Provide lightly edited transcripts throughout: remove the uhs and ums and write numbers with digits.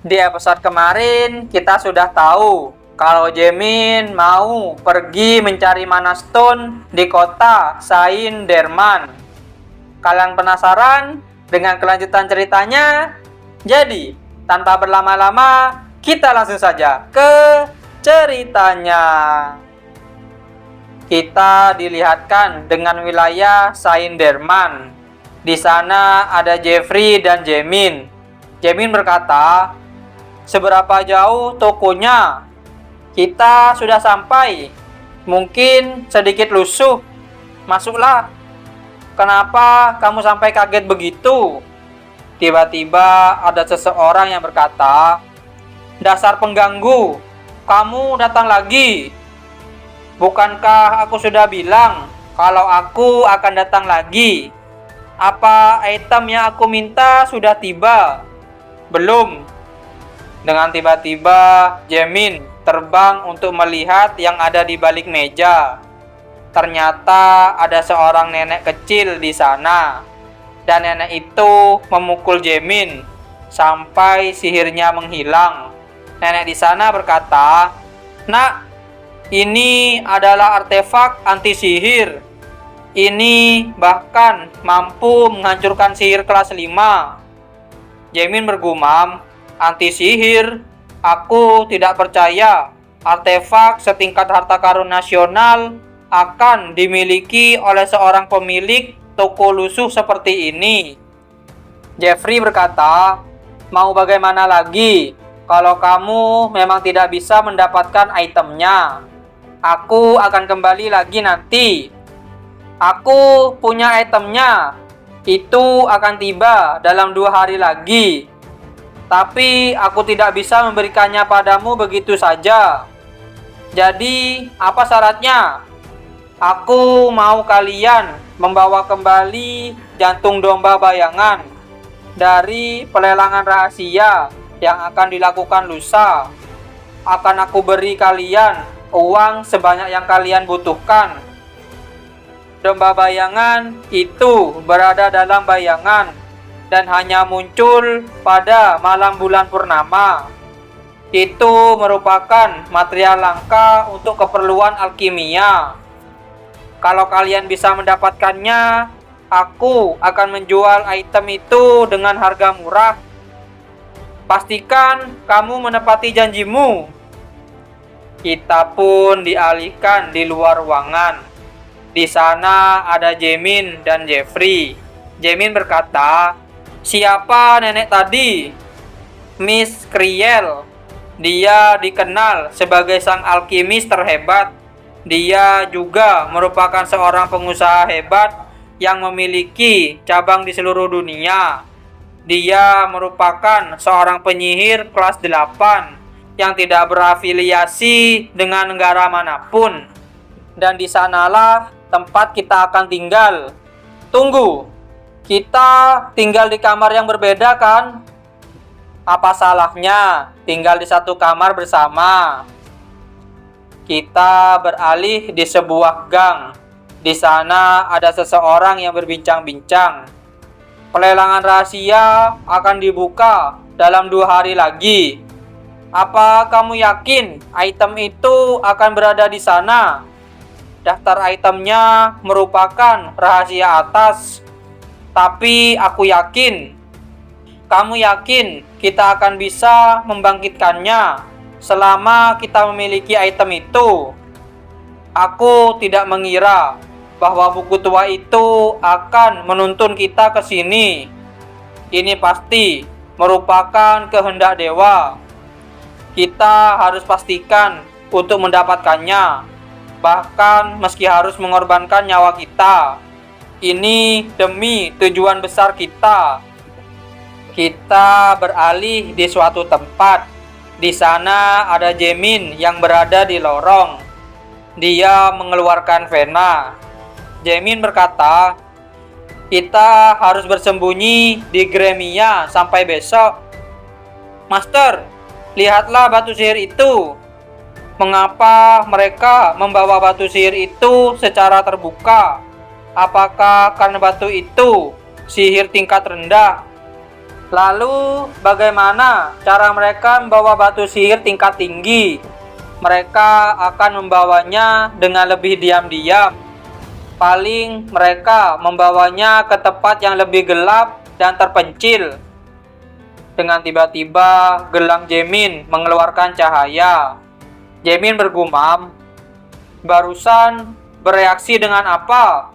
Di episode kemarin kita sudah tahu kalau Jaemin mau pergi mencari Mana Stone di kota Saint-Germain. Kalian penasaran dengan kelanjutan ceritanya? Jadi, tanpa berlama-lama, kita langsung saja ke ceritanya. Kita dilihatkan dengan wilayah Saint-Germain. Di sana ada Jeffrey dan Jaemin. Jaemin berkata, "Seberapa jauh tokonya? Kita sudah sampai. Mungkin sedikit lusuh. Masuklah." "Kenapa kamu sampai kaget begitu?" Tiba-tiba ada seseorang yang berkata, "Dasar pengganggu, kamu datang lagi. Bukankah aku sudah bilang kalau aku akan datang lagi? Apa item yang aku minta sudah tiba?" "Belum." Dengan tiba-tiba, Jaemin terbang untuk melihat yang ada di balik meja. Ternyata ada seorang nenek kecil di sana. Dan nenek itu memukul Jaemin sampai sihirnya menghilang. Nenek di sana berkata, "Nak, ini adalah artefak anti sihir. Ini bahkan mampu menghancurkan sihir kelas 5. Jaemin bergumam, "Anti sihir? Aku tidak percaya artefak setingkat harta karun nasional akan dimiliki oleh seorang pemilik toko lusuh seperti ini." Jeffrey berkata, "Mau bagaimana lagi kalau kamu memang tidak bisa mendapatkan itemnya? Aku akan kembali lagi nanti. Aku punya itemnya. Itu akan tiba dalam 2 hari lagi. Tapi aku tidak bisa memberikannya padamu begitu saja. Jadi, apa syaratnya? Aku mau kalian membawa kembali jantung domba bayangan dari pelelangan rahasia yang akan dilakukan lusa. Akan aku beri kalian uang sebanyak yang kalian butuhkan." Domba bayangan itu berada dalam bayangan dan hanya muncul pada malam bulan purnama. Itu merupakan material langka untuk keperluan alkimia. Kalau kalian bisa mendapatkannya, aku akan menjual item itu dengan harga murah. Pastikan kamu menepati janjimu." Kita pun dialihkan di luar ruangan. Di sana ada Jaemin dan Jeffrey. Jaemin berkata, "Siapa nenek tadi?" "Miss Kriel. Dia dikenal sebagai sang alkimis terhebat. Dia juga merupakan seorang pengusaha hebat yang memiliki cabang di seluruh dunia. Dia merupakan seorang penyihir kelas 8 yang tidak berafiliasi dengan negara manapun. Dan di sanalah tempat kita akan tinggal." "Tunggu, kita tinggal di kamar yang berbeda kan? Apa salahnya tinggal di satu kamar bersama?" Kita beralih di sebuah gang. Di sana ada seseorang yang berbincang-bincang. "Pelelangan rahasia akan dibuka dalam 2 hari lagi. Apa kamu yakin item itu akan berada di sana? Daftar itemnya merupakan rahasia atas. Tapi aku yakin. Kamu yakin kita akan bisa membangkitkannya selama kita memiliki item itu?" "Aku tidak mengira bahwa buku tua itu akan menuntun kita ke sini. Ini pasti merupakan kehendak dewa. Kita harus pastikan untuk mendapatkannya. Bahkan meski harus mengorbankan nyawa kita. Ini demi tujuan besar kita." Kita beralih di suatu tempat. Di sana ada Jaemin yang berada di lorong. Dia mengeluarkan vena. Jaemin berkata, "Kita harus bersembunyi di Gremia sampai besok." "Master, lihatlah batu sihir itu. Mengapa mereka membawa batu sihir itu secara terbuka? Apakah karena batu itu sihir tingkat rendah?" Lalu, bagaimana cara mereka membawa batu sihir tingkat tinggi? Mereka akan membawanya dengan lebih diam-diam. Paling mereka membawanya ke tempat yang lebih gelap dan terpencil. Dengan tiba-tiba, gelang Jaemin mengeluarkan cahaya. Jaemin bergumam, "Barusan bereaksi dengan apa?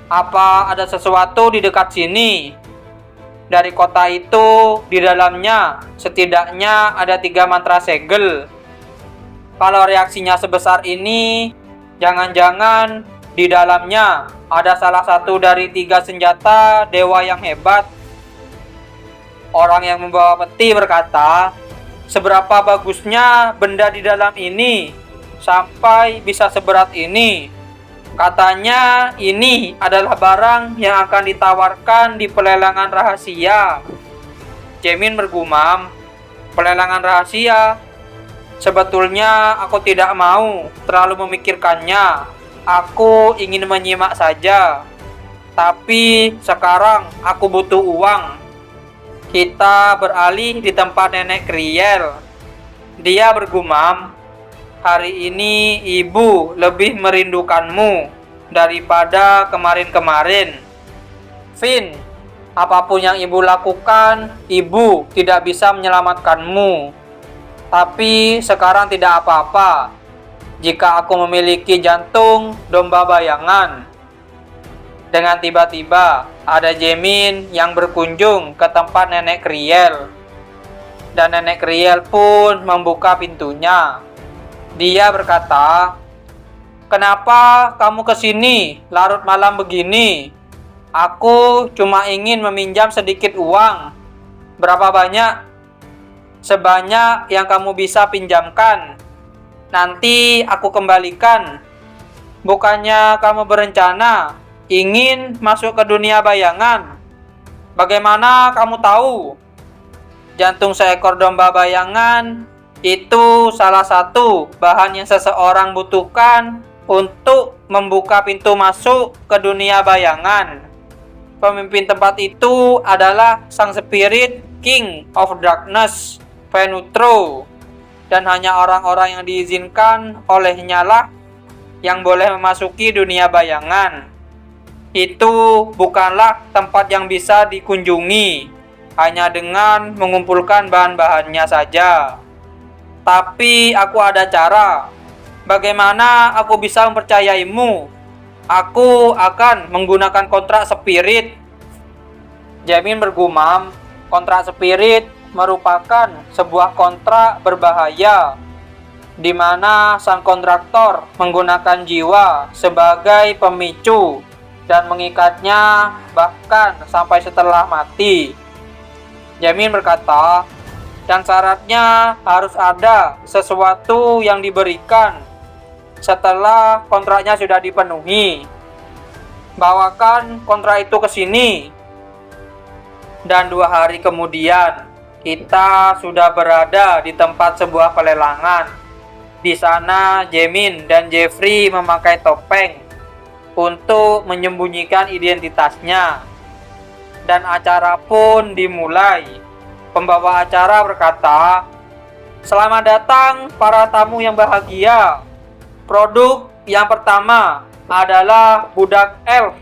Apa ada sesuatu di dekat sini?" Dari kota itu, di dalamnya setidaknya ada 3 mantra segel. Kalau reaksinya sebesar ini, jangan-jangan di dalamnya ada salah satu dari 3 senjata dewa yang hebat. Orang yang membawa peti berkata, "Seberapa bagusnya benda di dalam ini sampai bisa seberat ini? Katanya ini adalah barang yang akan ditawarkan di pelelangan rahasia." Jaemin bergumam, "Pelelangan rahasia? Sebetulnya aku tidak mau terlalu memikirkannya. Aku ingin menyimak saja. Tapi sekarang aku butuh uang." Kita beralih di tempat Nenek Kriel. Dia bergumam, "Hari ini ibu lebih merindukanmu daripada kemarin-kemarin. Finn, apapun yang ibu lakukan, ibu tidak bisa menyelamatkanmu. Tapi sekarang tidak apa-apa jika aku memiliki jantung domba bayangan." Dengan tiba-tiba, ada Jaemin yang berkunjung ke tempat Nenek Kriel. Dan Nenek Kriel pun membuka pintunya. Dia berkata, "Kenapa kamu kesini larut malam begini? Aku cuma ingin meminjam sedikit uang." "Berapa banyak?" "Sebanyak yang kamu bisa pinjamkan. Nanti aku kembalikan." "Bukannya kamu berencana ingin masuk ke dunia bayangan? Bagaimana kamu tahu?" "Jantung seekor domba bayangan itu salah satu bahan yang seseorang butuhkan untuk membuka pintu masuk ke dunia bayangan. Pemimpin tempat itu adalah sang spirit King of Darkness, Venutro, dan hanya orang-orang yang diizinkan olehnya lah yang boleh memasuki dunia bayangan. Itu bukanlah tempat yang bisa dikunjungi hanya dengan mengumpulkan bahan-bahannya saja. Tapi aku ada cara. Bagaimana aku bisa mempercayaimu? Aku akan menggunakan kontrak spirit." Jaemin bergumam, kontrak spirit merupakan sebuah kontrak berbahaya di mana sang kontraktor menggunakan jiwa sebagai pemicu dan mengikatnya bahkan sampai setelah mati. Jaemin berkata, "Dan syaratnya harus ada sesuatu yang diberikan setelah kontraknya sudah dipenuhi. Bawakan kontrak itu ke sini." Dan 2 hari kemudian, kita sudah berada di tempat sebuah pelelangan. Di sana, Jaemin dan Jeffrey memakai topeng untuk menyembunyikan identitasnya. Dan acara pun dimulai. Pembawa acara berkata, "Selamat datang para tamu yang bahagia. Produk yang pertama adalah budak elf.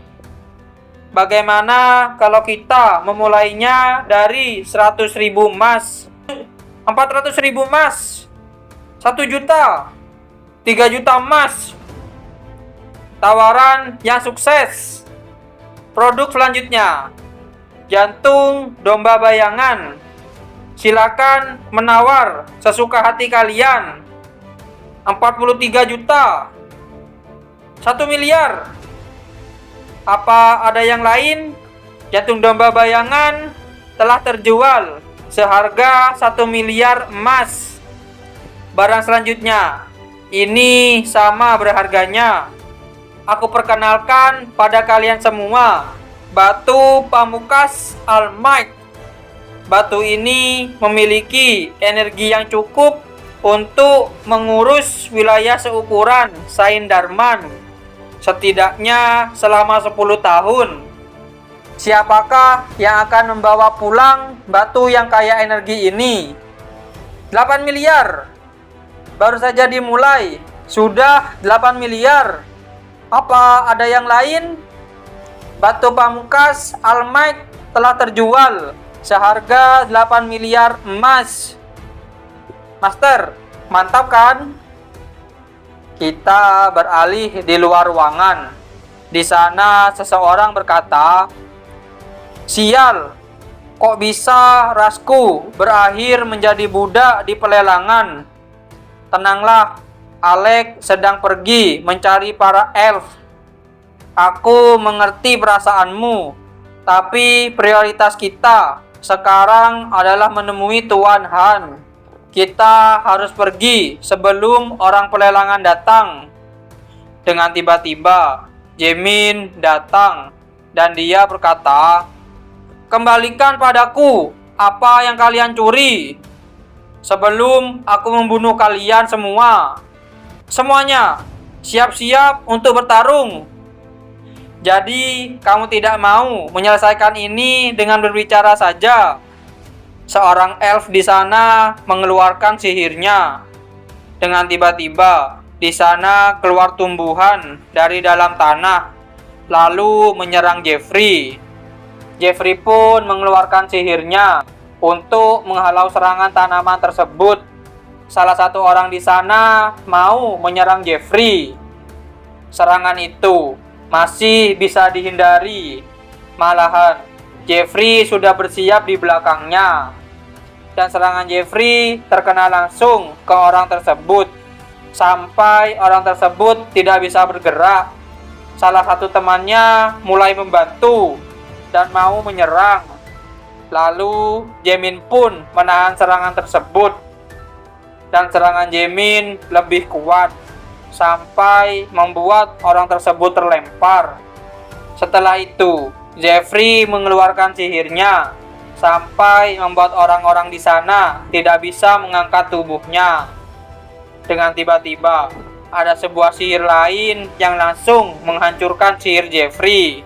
Bagaimana kalau kita memulainya dari 100.000 emas, 400.000 emas, 1 juta, 3 juta emas. Tawaran yang sukses." Produk selanjutnya, jantung domba bayangan. Silakan menawar sesuka hati kalian. 43 juta, 1 miliar. Apa ada yang lain? Jantung domba bayangan telah terjual seharga 1 miliar emas. Barang selanjutnya, ini sama berharganya. Aku perkenalkan pada kalian semua, batu pamungkas All-Might. Batu ini memiliki energi yang cukup untuk mengurus wilayah seukuran Sain Darman setidaknya selama 10 tahun. Siapakah yang akan membawa pulang batu yang kaya energi ini? 8 miliar. Baru saja dimulai, sudah 8 miliar. Apa ada yang lain? Batu pamungkas Almite telah terjual seharga 8 miliar emas. Master, mantap kan? Kita beralih di luar ruangan. Di sana seseorang berkata, "Sial, kok bisa rasku berakhir menjadi budak di pelelangan?" Tenanglah, Alex sedang pergi mencari para elf. Aku mengerti perasaanmu, tapi prioritas kita sekarang adalah menemui Tuan Han. Kita harus pergi sebelum orang pelelangan datang. Dengan tiba-tiba, Jaemin datang dan dia berkata, "Kembalikan padaku apa yang kalian curi sebelum aku membunuh kalian semua. Semuanya, siap-siap untuk bertarung." Jadi, kamu tidak mau menyelesaikan ini dengan berbicara saja. Seorang elf di sana mengeluarkan sihirnya. Dengan tiba-tiba, di sana keluar tumbuhan dari dalam tanah, lalu menyerang Jeffrey. Jeffrey pun mengeluarkan sihirnya untuk menghalau serangan tanaman tersebut. Salah satu orang di sana mau menyerang Jeffrey. Serangan itu masih bisa dihindari. Malahan, Jeffrey sudah bersiap di belakangnya. Dan serangan Jeffrey terkena langsung ke orang tersebut. Sampai orang tersebut tidak bisa bergerak. Salah satu temannya mulai membantu dan mau menyerang. Lalu Jaemin pun menahan serangan tersebut. Dan serangan Jaemin lebih kuat sampai membuat orang tersebut terlempar. Setelah itu, Jeffrey mengeluarkan sihirnya sampai membuat orang-orang di sana tidak bisa mengangkat tubuhnya. Dengan tiba-tiba, ada sebuah sihir lain yang langsung menghancurkan sihir Jeffrey.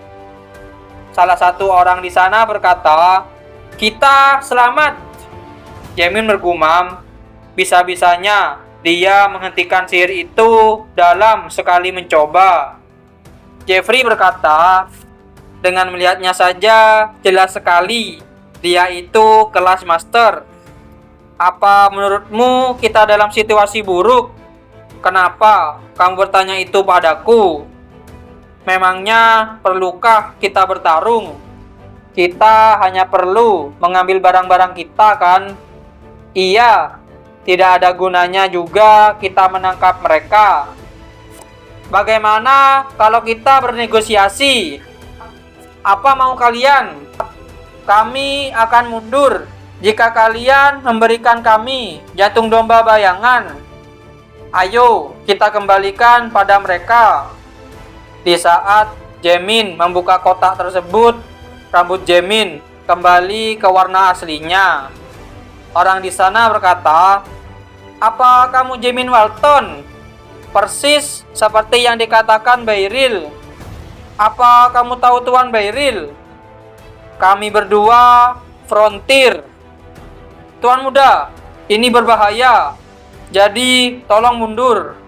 Salah satu orang di sana berkata, "Kita selamat." Jaemin bergumam, bisa-bisanya dia menghentikan sihir itu dalam sekali mencoba. Jeffrey berkata, "Dengan melihatnya saja jelas sekali dia itu kelas master. Apa menurutmu kita dalam situasi buruk? Kenapa kamu bertanya itu padaku? Memangnya perlukah kita bertarung? Kita hanya perlu mengambil barang-barang kita kan? Iya, tidak ada gunanya juga kita menangkap mereka. Bagaimana kalau kita bernegosiasi? Apa mau kalian? Kami akan mundur jika kalian memberikan kami jantung domba bayangan. Ayo, kita kembalikan pada mereka." Di saat Jaemin membuka kotak tersebut, rambut Jaemin kembali ke warna aslinya. Orang di sana berkata, "Apa kamu Jaemin Walton? Persis seperti yang dikatakan Beryl. Apa kamu tahu Tuan Beryl? Kami berdua Frontier. Tuan muda, ini berbahaya. Jadi tolong mundur.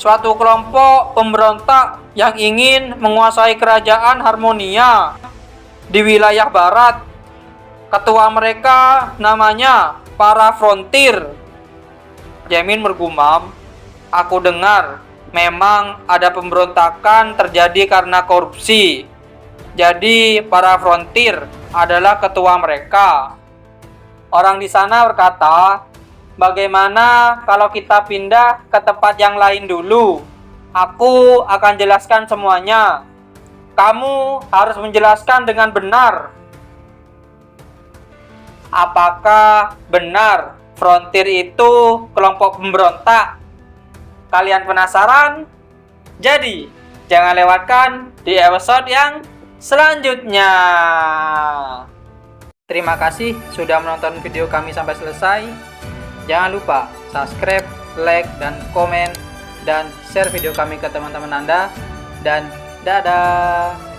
Suatu kelompok pemberontak yang ingin menguasai kerajaan Harmonia di wilayah barat. Ketua mereka namanya para Frontier." Jaemin bergumam, "Aku dengar memang ada pemberontakan terjadi karena korupsi. Jadi para Frontier adalah ketua mereka." Orang di sana berkata, "Bagaimana kalau kita pindah ke tempat yang lain dulu? Aku akan jelaskan semuanya. Kamu harus menjelaskan dengan benar. Apakah benar Frontier itu kelompok pemberontak? Kalian penasaran? Jadi, jangan lewatkan di episode yang selanjutnya. Terima kasih sudah menonton video kami sampai selesai. Jangan lupa subscribe, like, dan komen, dan share video kami ke teman-teman Anda. Dan dadah!